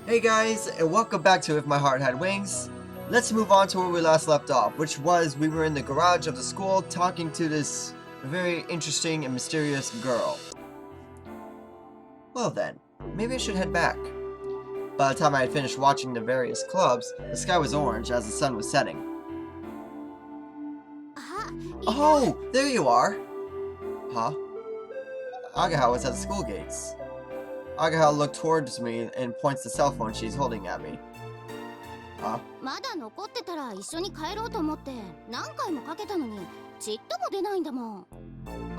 Hey guys, and welcome back to If My Heart Had Wings. Let's move on to where we last left off, which was we were in the garage of the school talking to this very interesting and mysterious girl. Well then, maybe I should head back. By the time I had finished watching the various clubs, the sky was orange as the sun was setting. Oh, there you are! Huh? Agaha was at the school gates. Agaha looked towards me and points the cell phone she's holding at me. Huh? I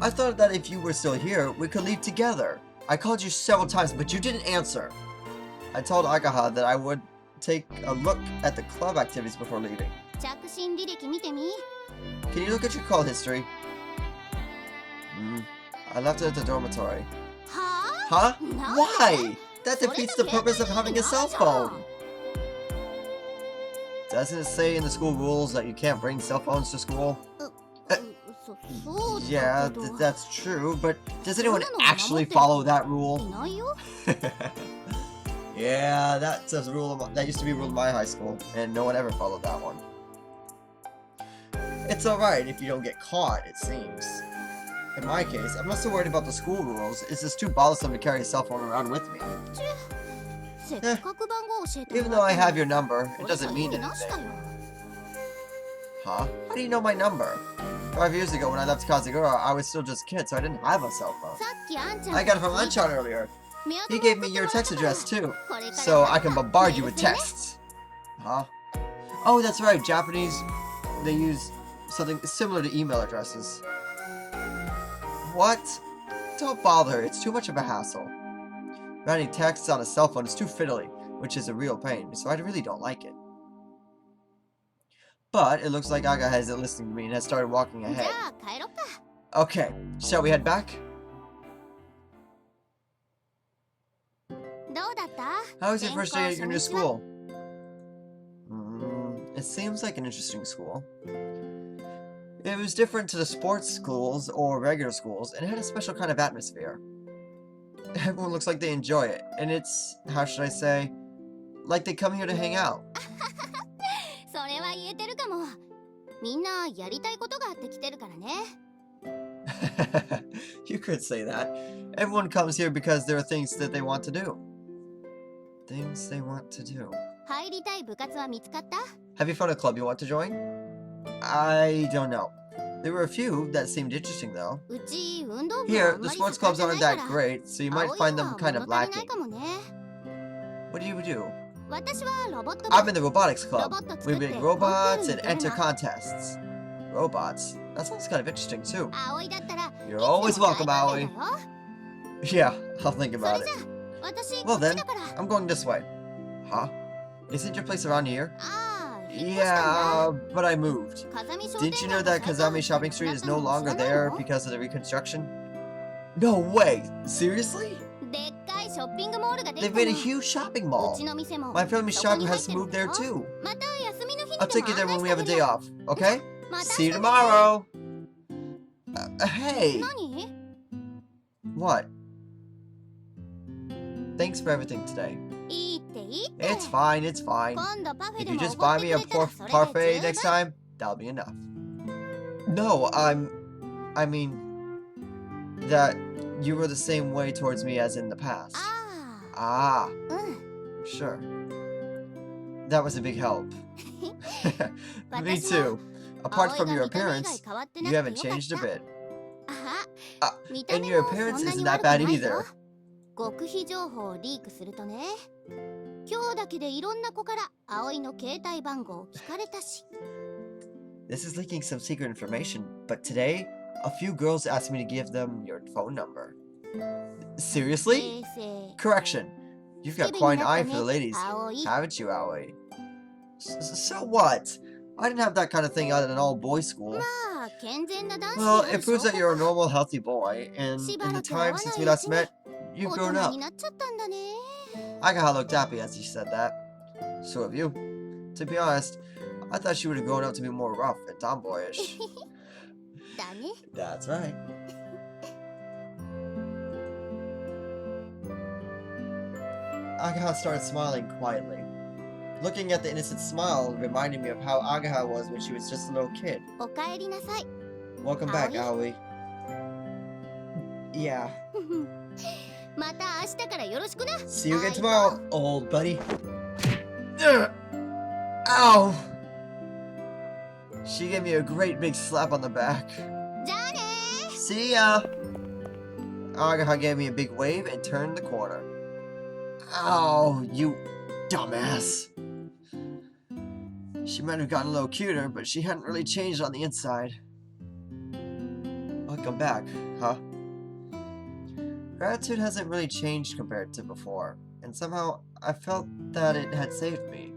thought that if you were still here, we could leave together. I called you several times, but you didn't answer. I told Agaha that I would take a look at the club activities before leaving. Can you look at your call history? I left it at the dormitory. Huh? Why? That defeats the purpose of having a cell phone. Doesn't it say in the school rules that you can't bring cell phones to school? Yeah, that's true, but does anyone actually follow that rule? Yeah, that's a rule that used to be a rule in my high school, and no one ever followed that one. It's alright if you don't get caught, it seems. In my case, I'm not so worried about the school rules, it's just too bothersome to carry a cell phone around with me. Even though I have your number, it doesn't mean anything. Huh? How do you know my number? 5 years ago when I left Kazagura, I was still just a kid, so I didn't have a cell phone. I got it from Anchan earlier. He gave me your text address too, so I can bombard you with texts. Huh? Oh, that's right, Japanese, they use something similar to email addresses. What? Don't bother, it's too much of a hassle. Writing texts on a cell phone is too fiddly, which is a real pain, so I really don't like it. But it looks like Agaha isn't listening to me and has started walking ahead. Okay, shall we head back? How was your first day at your new school? It seems like an interesting school. It was different to the sports schools or regular schools, and it had a special kind of atmosphere. Everyone looks like they enjoy it, and it's, how should I say, like they come here to hang out. You could say that. Everyone comes here because there are things that they want to do. Things they want to do. Have you found a club you want to join? I don't know. There were a few that seemed interesting though. Here, the sports clubs aren't that great, so you might find them kind of lacking. What do you do? I'm in the robotics club. We make robots and enter contests. Robots? That sounds kind of interesting too. You're always welcome, Aoi. Yeah, I'll think about it. Well then, I'm going this way. Huh? Isn't your place around here? Yeah, but I moved. Didn't you know that Kazami Shopping Street is no longer there because of the reconstruction? No way! Seriously? They've made a huge shopping mall. My friend Mishaku has moved there too. I'll take you there when we have a day off, okay? See you tomorrow! Hey! What? Thanks for everything today. It's fine, it's fine. If you just buy me a parfait next time, that'll be enough. No, I mean... that you were the same way towards me as in the past. Ah. Sure. That was a big help. Me too. Apart from your appearance, you haven't changed a bit. And your appearance isn't that bad either. This is leaking some secret information, but today, a few girls asked me to give them your phone number. Seriously? Correction. You've got quite an eye for the ladies, haven't you, Aoi? So what? I didn't have that kind of thing at an all-boys school. Well, it proves that you're a normal, healthy boy, and in the time since we last met, you've grown up. Agaha looked happy as he said that. So have you. To be honest, I thought she would have grown up to be more rough and tomboyish. That's right. Agaha started smiling quietly. Looking at the innocent smile reminded me of how Agaha was when she was just a little kid. Welcome back, Aoi. Yeah. See you again tomorrow, old buddy. Ow! She gave me a great big slap on the back. See ya! Agaha gave me a big wave and turned the corner. Oh, you dumbass. She might have gotten a little cuter, but she hadn't really changed on the inside. Welcome back, huh? Her attitude hasn't really changed compared to before, and somehow I felt that it had saved me.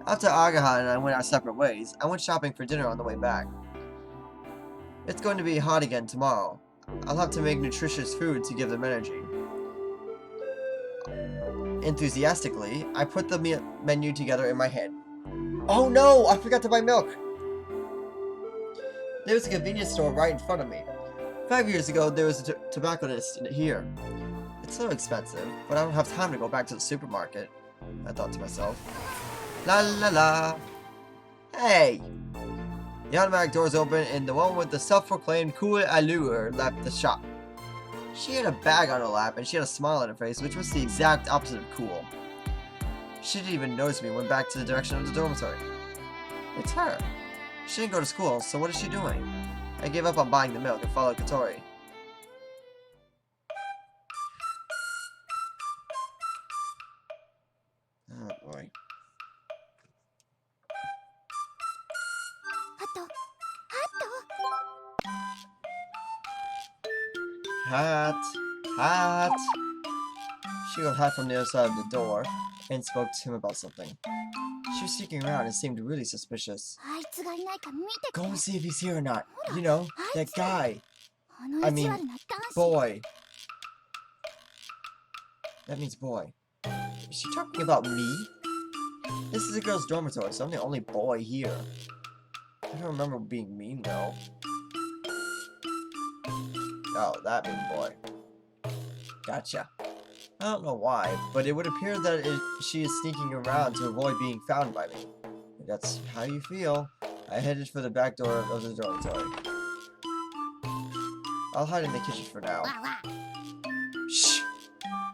After Agaha and I went our separate ways, I went shopping for dinner on the way back. It's going to be hot again tomorrow. I'll have to make nutritious food to give them energy. Enthusiastically, I put the menu together in my head. Oh no! I forgot to buy milk! There was a convenience store right in front of me. 5 years ago, there was a tobacconist here. It's so expensive, but I don't have time to go back to the supermarket, I thought to myself. La la la! Hey! The automatic doors open and the woman with the self-proclaimed cool allure left the shop. She had a bag on her lap and she had a smile on her face, which was the exact opposite of cool. She didn't even notice me and went back to the direction of the dormitory. It's her. She didn't go to school, so what is she doing? I gave up on buying the milk and followed Katori. Oh boy. Hat! Hat! She got Hat from the other side of the door and spoke to him about something. She was sneaking around and seemed really suspicious. Go and see if he's here or not. You know, that guy. I mean, boy. That means boy. Is she talking about me? This is a girl's dormitory, so I'm the only boy here. I don't remember being mean, though. Oh, that mean boy. Gotcha. I don't know why, but it would appear that she is sneaking around to avoid being found by me. If that's how you feel, I headed for the back door of the dormitory. I'll hide in the kitchen for now. Shh!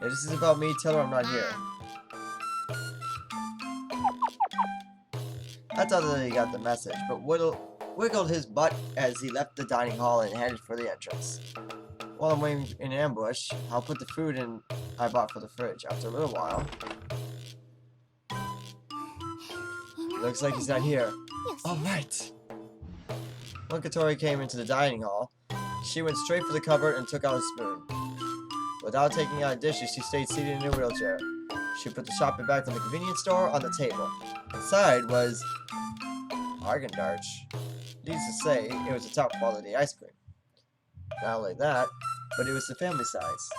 If this is about me, tell her I'm not here. I thought that he got the message, but wiggled his butt as he left the dining hall and headed for the entrance. While I'm waiting in ambush, I'll put the food in I bought for the fridge. After a little while, looks like he's not here. Alright! When Katori came into the dining hall, she went straight for the cupboard and took out a spoon. Without taking out dishes, she stayed seated in her wheelchair. She put the shopping bag from the convenience store on the table. Inside was Haagen-Dazs. Needless to say, it was a top quality ice cream. Not only that, but it was the family size.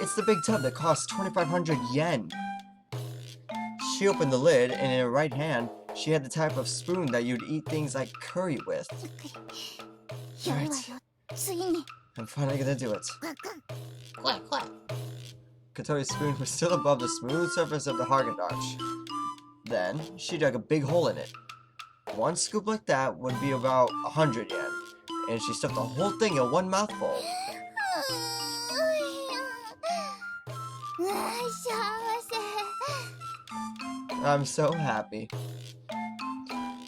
It's the big tub that costs 2,500 yen. She opened the lid, and in her right hand, she had the type of spoon that you'd eat things like curry with. Right. I'm finally gonna do it. Katori's spoon was still above the smooth surface of the Haagen-Dazs. Then, she dug a big hole in it. One scoop like that would be about 100 yen, and she stuffed the whole thing in one mouthful. I'm so happy.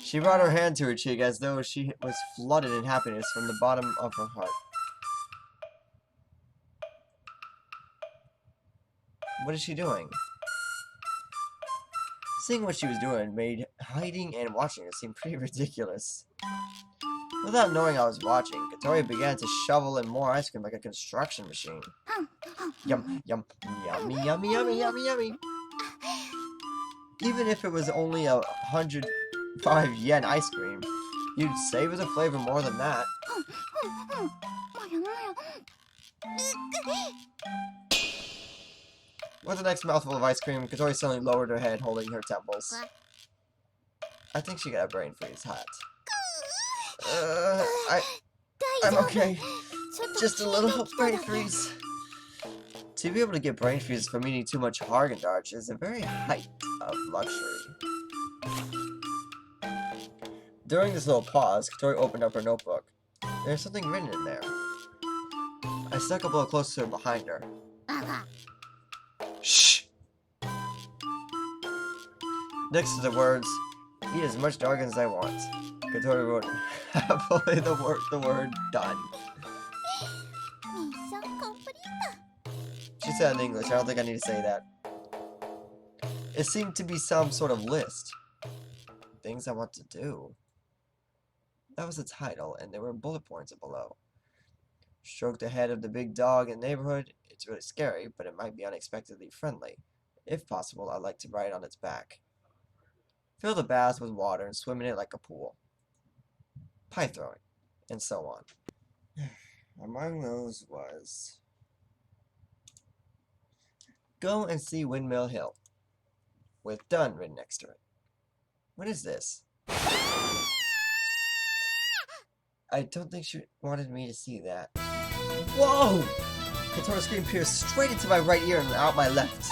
She brought her hand to her cheek as though she was flooded in happiness from the bottom of her heart. What is she doing? Seeing what she was doing made hiding and watching her seem pretty ridiculous. Without knowing I was watching, Katori began to shovel in more ice cream like a construction machine. Yum, yum, yummy, yummy, yummy, yummy, yummy. Even if it was only 105 yen ice cream, you'd savor the flavor more than that. With the next mouthful of ice cream, Katori suddenly lowered her head, holding her temples. I think she got a brain freeze. Hot. I'm okay. Just a little brain freeze. To be able to get brain freeze from eating too much Haagen-Dazs is a very height of luxury. During this little pause, Katori opened up her notebook. There's something written in there. I snuck up a little closer behind her. Shh! Next to the words, eat as much jargon as I want. Katori wrote happily the word done. She said in English, I don't think I need to say that. It seemed to be some sort of list. Things I want to do. That was the title, and there were bullet points below. Stroke the head of the big dog in the neighborhood. It's really scary, but it might be unexpectedly friendly. If possible, I'd like to ride on its back. Fill the bath with water and swim in it like a pool. Pie throwing, and so on. Among those was... Go and see Windmill Hill, with done written next to it. What is this? I don't think she wanted me to see that. Whoa! Katori's scream pierced straight into my right ear and out my left.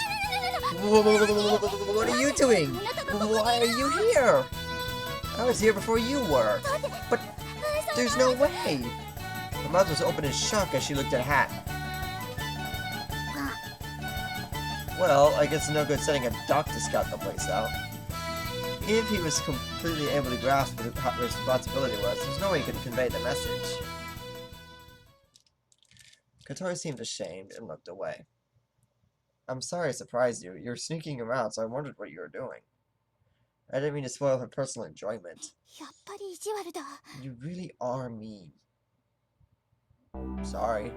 What are you doing? Why are you here? I was here before you were. But there's no way. Her mouth was open in shock as she looked at Hat. Well, I guess it's no good sending a doc to scout the place out. If he was completely able to grasp what the responsibility was, there's no way he could convey the message. Katori seemed ashamed and looked away. I'm sorry I surprised you. You were sneaking around, so I wondered what you were doing. I didn't mean to spoil her personal enjoyment. You really are mean. Sorry.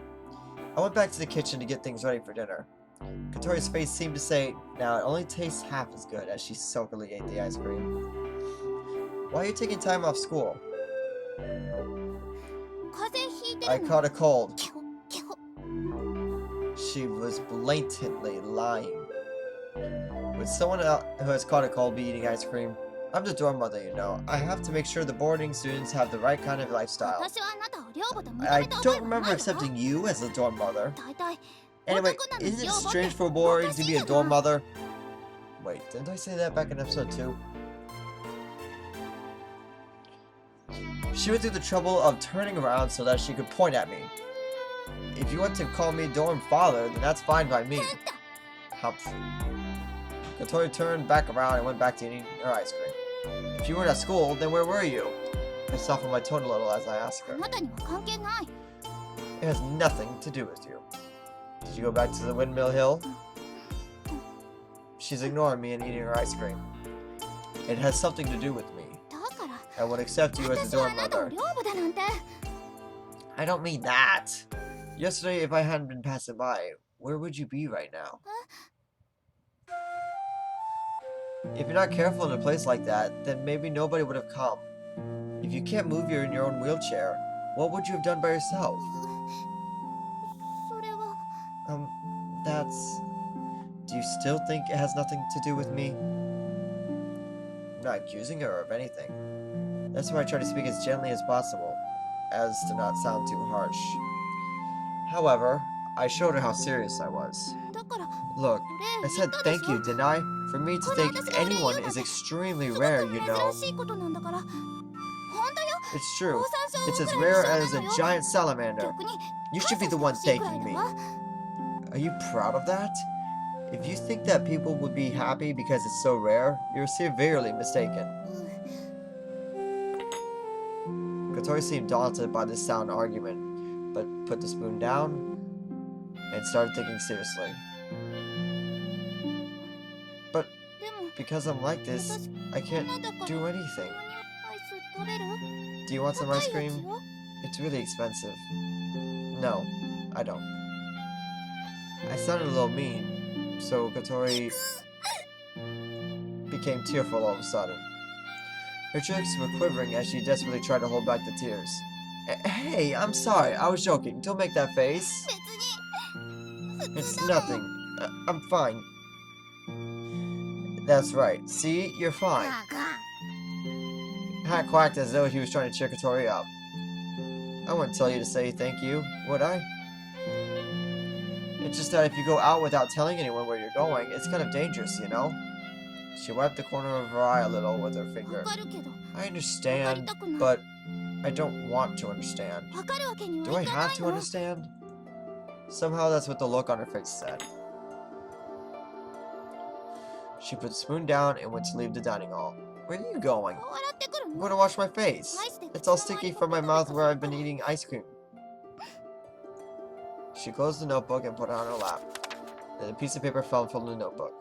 I went back to the kitchen to get things ready for dinner. Katori's face seemed to say, now it only tastes half as good, as she sulkily ate the ice cream. Why are you taking time off school? I caught a cold. She was blatantly lying. Would someone else who has caught a cold be eating ice cream? I'm the dorm mother, you know. I have to make sure the boarding students have the right kind of lifestyle. I don't remember accepting you as a dorm mother. Anyway, isn't it strange for a boy to be a dorm mother? Wait, didn't I say that back in episode 2? She went through the trouble of turning around so that she could point at me. If you want to call me dorm father, then that's fine by me. Humph. Katori turned back around and went back to eating her ice cream. If you weren't at school, then where were you? I softened my tone a little as I asked her. It has nothing to do with you. Did you go back to the Windmill Hill? She's ignoring me and eating her ice cream. It has something to do with me. I would accept you as a dorm mother. I don't mean that. Yesterday, if I hadn't been passing by, where would you be right now? If you're not careful in a place like that, then maybe nobody would have come. If you can't move in your own wheelchair, what would you have done by yourself? Do you still think it has nothing to do with me? I'm not accusing her of anything. That's why I try to speak as gently as possible, as to not sound too harsh. However, I showed her how serious I was. Look, I said thank you, didn't I? For me to thank anyone is extremely rare, you know. It's true. It's as rare as a giant salamander. You should be the one thanking me. Are you proud of that? If you think that people would be happy because it's so rare, you're severely mistaken. Katori seemed daunted by this sound argument, but put the spoon down and started thinking seriously. But because I'm like this, I can't do anything. Do you want some ice cream? It's really expensive. No, I don't. I sounded a little mean, so Katori became tearful all of a sudden. Her cheeks were quivering as she desperately tried to hold back the tears. Hey, I'm sorry, I was joking. Don't make that face. It's nothing. I'm fine. That's right. See, you're fine. Hat quacked as though he was trying to cheer Katori up. I wouldn't tell you to say thank you, would I? It's just that if you go out without telling anyone where you're going, it's kind of dangerous, you know? She wiped the corner of her eye a little with her finger. I understand, but I don't want to understand. Do I have to understand? Somehow that's what the look on her face said. She put the spoon down and went to leave the dining hall. Where are you going? I'm going to wash my face. It's all sticky from my mouth where I've been eating ice cream. She closed the notebook and put it on her lap. Then a piece of paper fell from the notebook.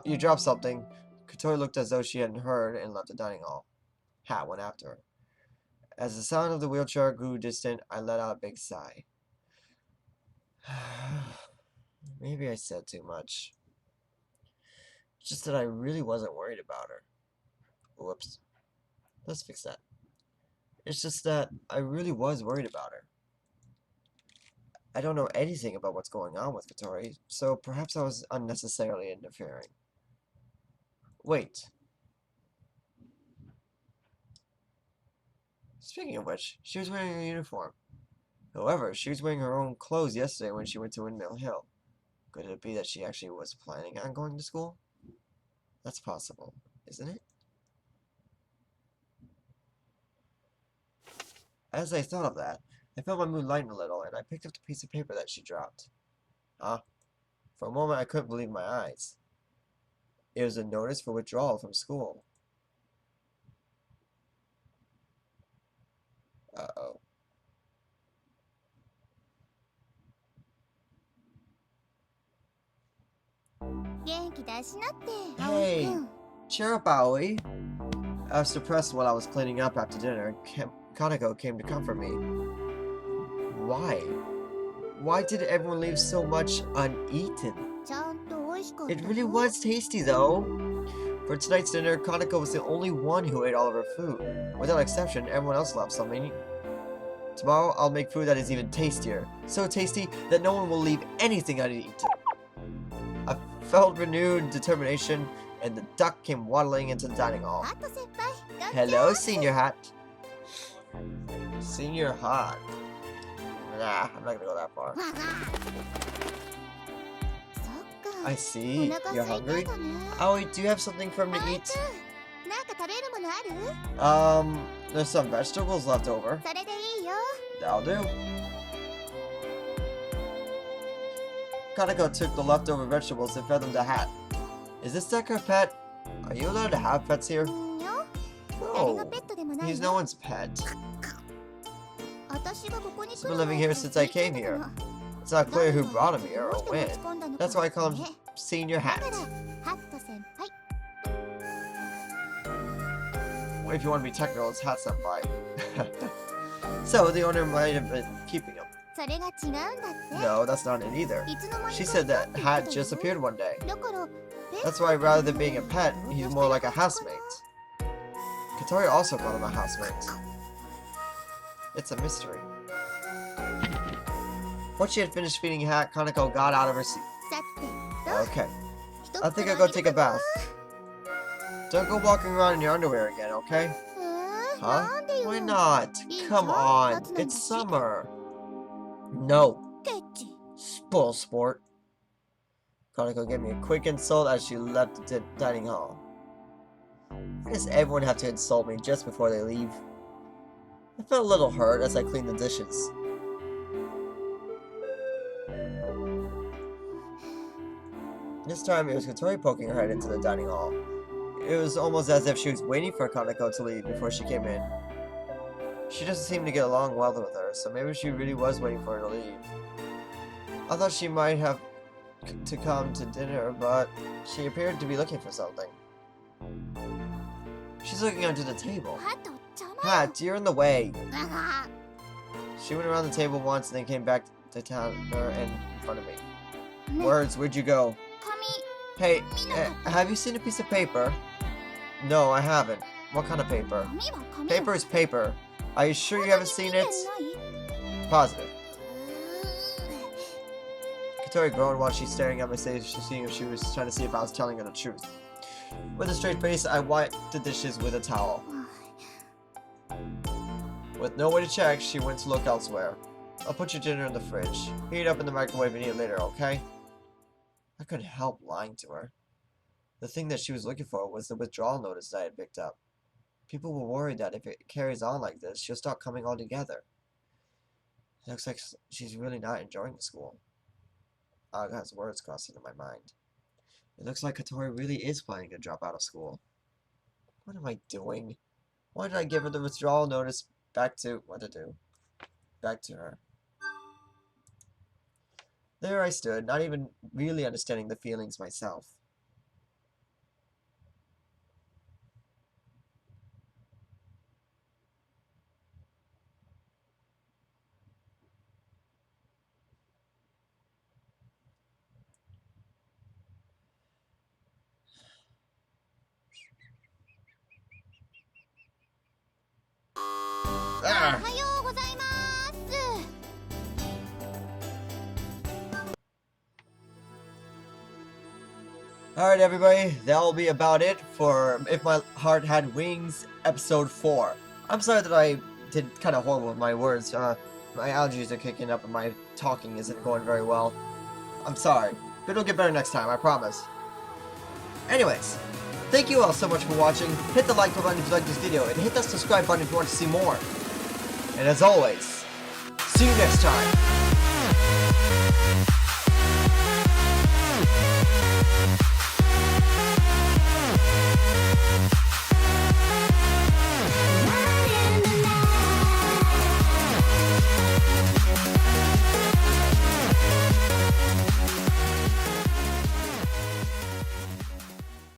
You dropped something. Katori looked as though she hadn't heard and left the dining hall. Hat went after her. As the sound of the wheelchair grew distant, I let out a big sigh. Maybe I said too much. It's just that I really wasn't worried about her. Whoops. Let's fix that. It's just that I really was worried about her. I don't know anything about what's going on with Katori, so perhaps I was unnecessarily interfering. Wait. Speaking of which, she was wearing a uniform. However, she was wearing her own clothes yesterday when she went to Windmill Hill. Could it be that she actually was planning on going to school? That's possible, isn't it? As I thought of that, I felt my mood lighten a little, and I picked up the piece of paper that she dropped. For a moment I couldn't believe my eyes. It was a notice for withdrawal from school. Uh-oh. Hey, cheer up, Aoi. I was depressed while I was cleaning up after dinner, and Kaneko came to comfort me. Why? Why did everyone leave so much uneaten? It really was tasty, though. For tonight's dinner, Kaneko was the only one who ate all of her food. Without exception, everyone else left something. Tomorrow, I'll make food that is even tastier. So tasty that no one will leave anything uneaten. I felt renewed determination, and the duck came waddling into the dining hall. Hello, Senior Hat. Senior Hat. Nah, I'm not gonna go that far. I see. You're hungry? Aoi, do you have something for him to eat? There's some vegetables left over. That'll do. Kaneko took the leftover vegetables and fed them to Hat. Is this Deck her pet? Are you allowed to have pets here? No. He's no one's pet. He's been living here since I came here. It's not clear who brought him here or when. That's why I call him Senior Hat. If you want to be technical, it's Hat Senpai. So the owner might have been keeping him. No, that's not it either. She said that Hat just appeared one day. That's why rather than being a pet, he's more like a housemate. Katori also called him a housemate. It's a mystery. Once she had finished feeding Hat, Kaneko got out of her seat. Okay. I think I'll go take a bath. Don't go walking around in your underwear again, okay? Huh? Why not? Come on. It's summer. No. Spoil sport. Kaneko gave me a quick insult as she left the dining hall. Why does everyone have to insult me just before they leave? I felt a little hurt as I cleaned the dishes. This time it was Katori poking her head into the dining hall. It was almost as if she was waiting for Kaneko to leave before she came in. She doesn't seem to get along well with her, so maybe she really was waiting for her to leave. I thought she might have to come to dinner, but she appeared to be looking for something. She's looking under the table. Hat, you're in the way. She went around the table once and then came back to her and in front of me. Words, where'd you go? Hey, have you seen a piece of paper? No, I haven't. What kind of paper? Paper is paper. Are you sure you haven't seen it? Positive. Katori groaned while she's staring at my face, seeing if she was trying to see if I was telling her the truth. With a straight face, I wiped the dishes with a towel. With no way to check, she went to look elsewhere. I'll put your dinner in the fridge. Heat it up in the microwave and eat it later, okay? I couldn't help lying to her. The thing that she was looking for was the withdrawal notice that I had picked up. People were worried that if it carries on like this, she'll start coming altogether. It looks like she's really not enjoying the school. Aga's words crossed into my mind. It looks like Katori really is planning to drop out of school. What am I doing? Why did I give her the withdrawal notice back to her? There I stood, not even really understanding the feelings myself. Alright everybody, that'll be about it for If My Heart Had Wings episode 4. I'm sorry that I did kind of horrible with my words. My allergies are kicking up and my talking isn't going very well. I'm sorry, but it'll get better next time, I promise. Anyways, thank you all so much for watching. Hit the like button if you like this video, and hit that subscribe button if you want to see more. And as always, see you next time.